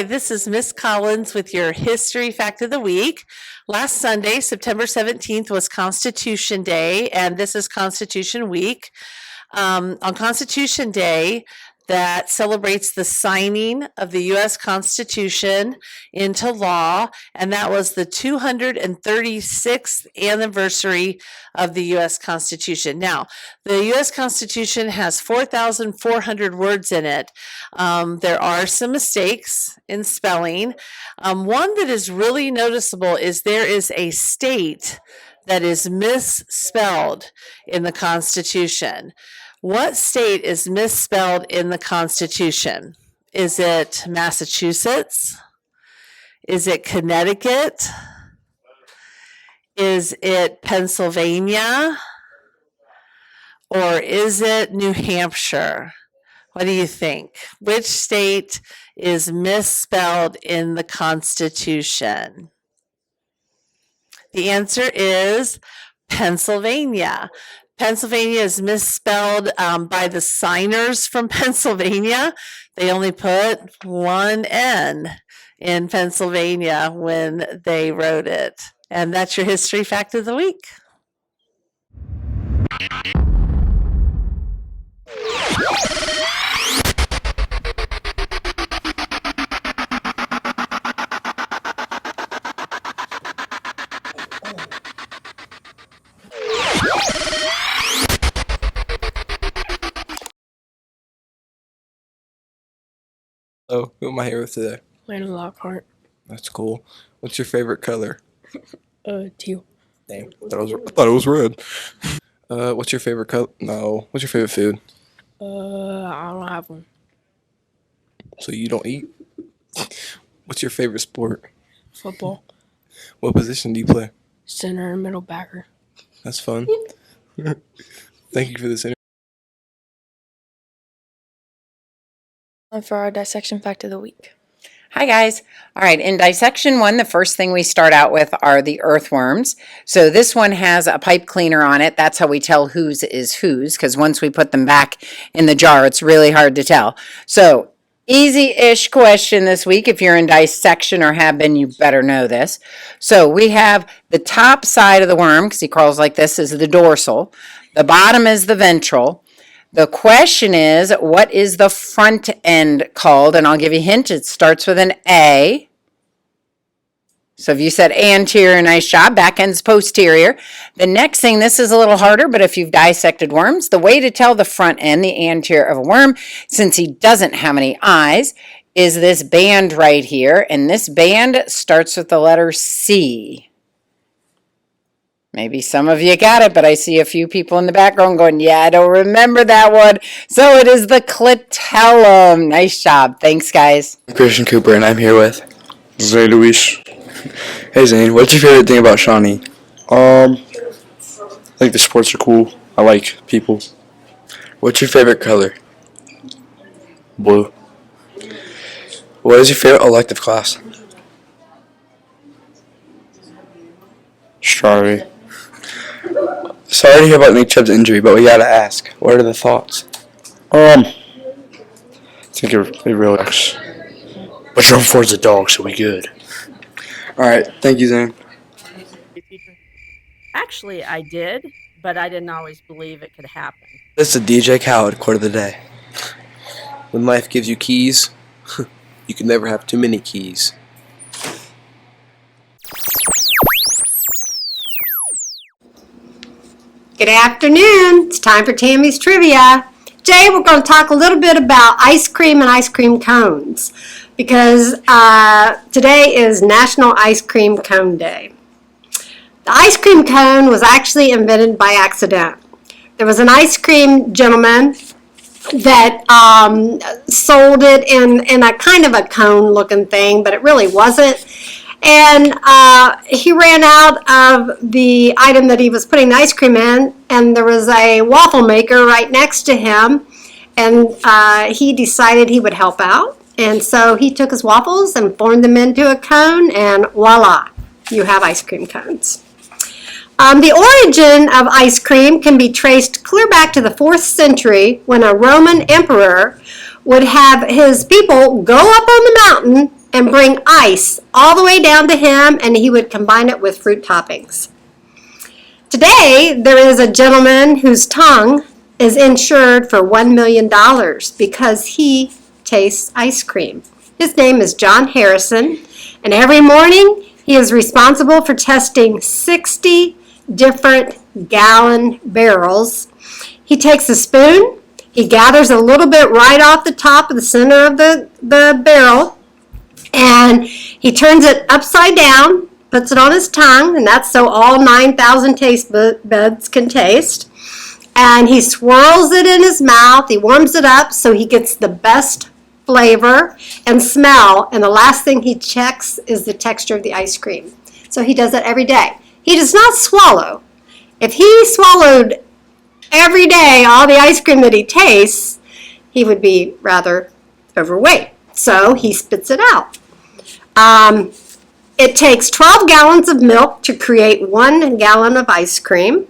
this is Miss Collins with your History Fact of the Week. Last Sunday, September 17th, was Constitution Day, and this is Constitution Week. On Constitution Day, that celebrates the signing of the U.S. Constitution into law, and that was the 236th anniversary of the U.S. Constitution. Now, the U.S. Constitution has 4,400 words in it. There are some mistakes in spelling. One that is really noticeable is there is a state that is misspelled in the Constitution. What state is misspelled in the Constitution? Is it Massachusetts? Is it Connecticut? Is it Pennsylvania? Or is it New Hampshire? What do you think? Which state is misspelled in the Constitution? The answer is Pennsylvania. Pennsylvania is misspelled by the signers from Pennsylvania. They only put one N in Pennsylvania when they wrote it. And that's your History Fact of the Week. Oh, who am I here with today? Landon Lockhart. That's cool. What's your favorite color? Teal. Damn, I thought it was red. What's your favorite color? No. What's your favorite food? I don't have one. So you don't eat? What's your favorite sport? Football. What position do you play? Center and middle backer. That's fun. Thank you for this interview. For our dissection fact of the week. Hi guys. All right, in dissection 1, the first thing we start out with are the earthworms. So this one has a pipe cleaner on it. That's how we tell whose is whose, because once we put them back in the jar, it's really hard to tell. So easy-ish question this week. If you're in dissection or have been, you better know this. So we have the top side of the worm, because he crawls like this, is the dorsal. The bottom is the ventral. The question is, what is the front end called? And I'll give you a hint. It starts with an A. So if you said anterior, nice job. Back end's posterior. The next thing, this is a little harder, but if you've dissected worms, the way to tell the front end, the anterior of a worm, since he doesn't have any eyes, is this band right here. And this band starts with the letter C. Maybe some of you got it, but I see a few people in the background going, yeah, I don't remember that one. So it is the clitellum. Nice job. Thanks, guys. I'm Christian Cooper, and I'm here with Zane Luis. Hey, Zane, what's your favorite thing about Shawnee? I think the sports are cool. I like people. What's your favorite color? Blue. What is your favorite elective class? Astronomy. Sorry to hear about Nick Chubb's injury, but we gotta ask. What are the thoughts? I think it relax. But you're for the dog, so we good. Alright, thank you, Zane. Actually, I did, but I didn't always believe it could happen. This is DJ Khaled, quote of the day. When life gives you keys, you can never have too many keys. Good afternoon. It's time for Tammy's Trivia. Today we're going to talk a little bit about ice cream and ice cream cones because today is National Ice Cream Cone Day. The ice cream cone was actually invented by accident. There was an ice cream gentleman that sold it in a kind of a cone looking thing, but it really wasn't. And he ran out of the item that he was putting the ice cream in, and there was a waffle maker right next to him, and he decided he would help out. And so he took his waffles and formed them into a cone, and voila, you have ice cream cones. The origin of ice cream can be traced clear back to the 4th century when a Roman emperor would have his people go up on the mountain and bring ice all the way down to him, and he would combine it with fruit toppings. Today, there is a gentleman whose tongue is insured for $1 million because he tastes ice cream. His name is John Harrison, and every morning he is responsible for testing 60 different gallon barrels. He takes a spoon, he gathers a little bit right off the top of the center of the barrel, and he turns it upside down, puts it on his tongue, and that's so all 9,000 taste buds can taste. And he swirls it in his mouth, he warms it up so he gets the best flavor and smell, and the last thing he checks is the texture of the ice cream. So he does that every day. He does not swallow. If he swallowed every day all the ice cream that he tastes, he would be rather overweight. So he spits it out. It takes 12 gallons of milk to create 1 gallon of ice cream.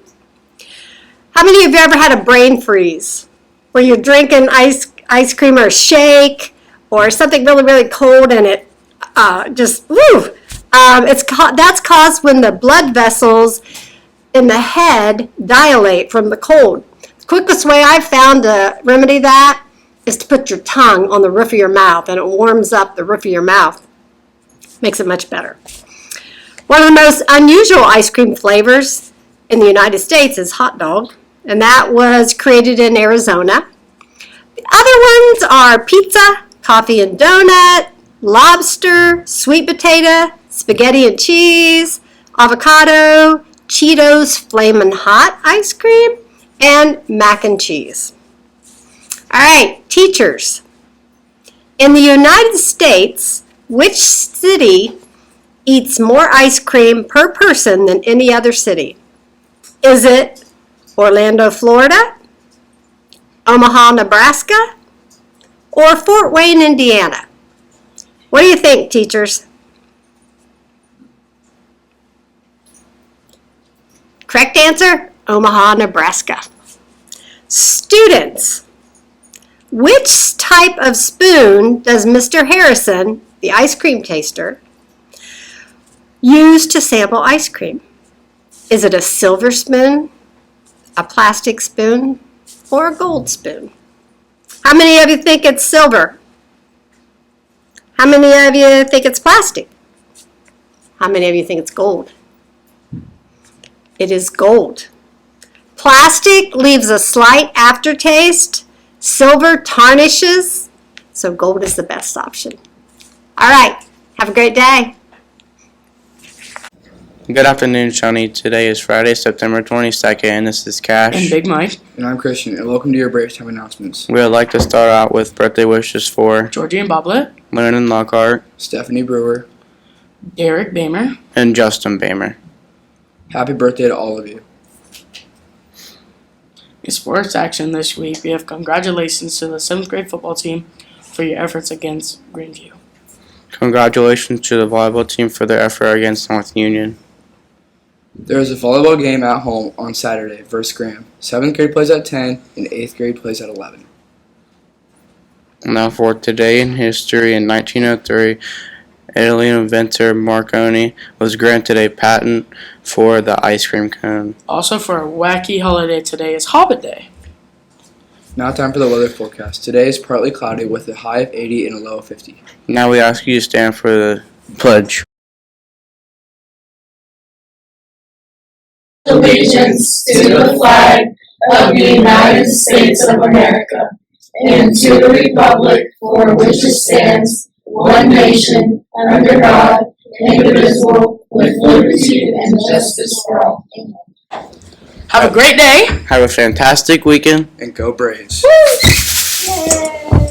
How many of you ever had a brain freeze where you're drinking ice cream or a shake or something really, really cold and it just, woo! That's caused when the blood vessels in the head dilate from the cold. The quickest way I've found to remedy that is to put your tongue on the roof of your mouth, and it warms up the roof of your mouth. Makes it much better. One of the most unusual ice cream flavors in the United States is hot dog, and that was created in Arizona. The other ones are pizza, coffee and donut, lobster, sweet potato, spaghetti and cheese, avocado, Cheetos Flamin' Hot ice cream, and mac and cheese. All right, teachers. In the United States, which city eats more ice cream per person than any other city? Is it Orlando, Florida, Omaha, Nebraska, or Fort Wayne, Indiana? What do you think, teachers? Correct answer, Omaha, Nebraska. Students, which type of spoon does Mr. Harrison, the ice cream taster, use to sample ice cream? Is it a silver spoon, a plastic spoon, or a gold spoon? How many of you think it's silver? How many of you think it's plastic? How many of you think it's gold? It is gold. Plastic leaves a slight aftertaste. Silver tarnishes. So gold is the best option. All right. Have a great day. Good afternoon, Shawnee. Today is Friday, September 22nd, and this is Cash. And Big Mike. And I'm Christian, and welcome to your Braves Time announcements. We would like to start out with birthday wishes for Georgie and Boblet. Lennon Lockhart Stephanie Brewer, Derek Bamer. and Justin Bamer. happy birthday to all of you. In sports action this week, we have congratulations to the 7th grade football team for your efforts against Greenview. Congratulations to the volleyball team for their effort against North Union. There is a volleyball game at home on Saturday versus Graham. 7th grade plays at 10, and 8th grade plays at 11. Now for today in history, in 1903, Italian inventor Marconi was granted a patent for the ice cream cone. Also for a wacky holiday today is Hobbit Day. Now time for the weather forecast. Today is partly cloudy with a high of 80 and a low of 50. Now we ask you to stand for the pledge. Allegiance to the flag of the United States of America and to the republic for which it stands, one nation, under God, indivisible, with liberty and justice for all. Have a great day. Have a fantastic weekend. And go Braves. Yay!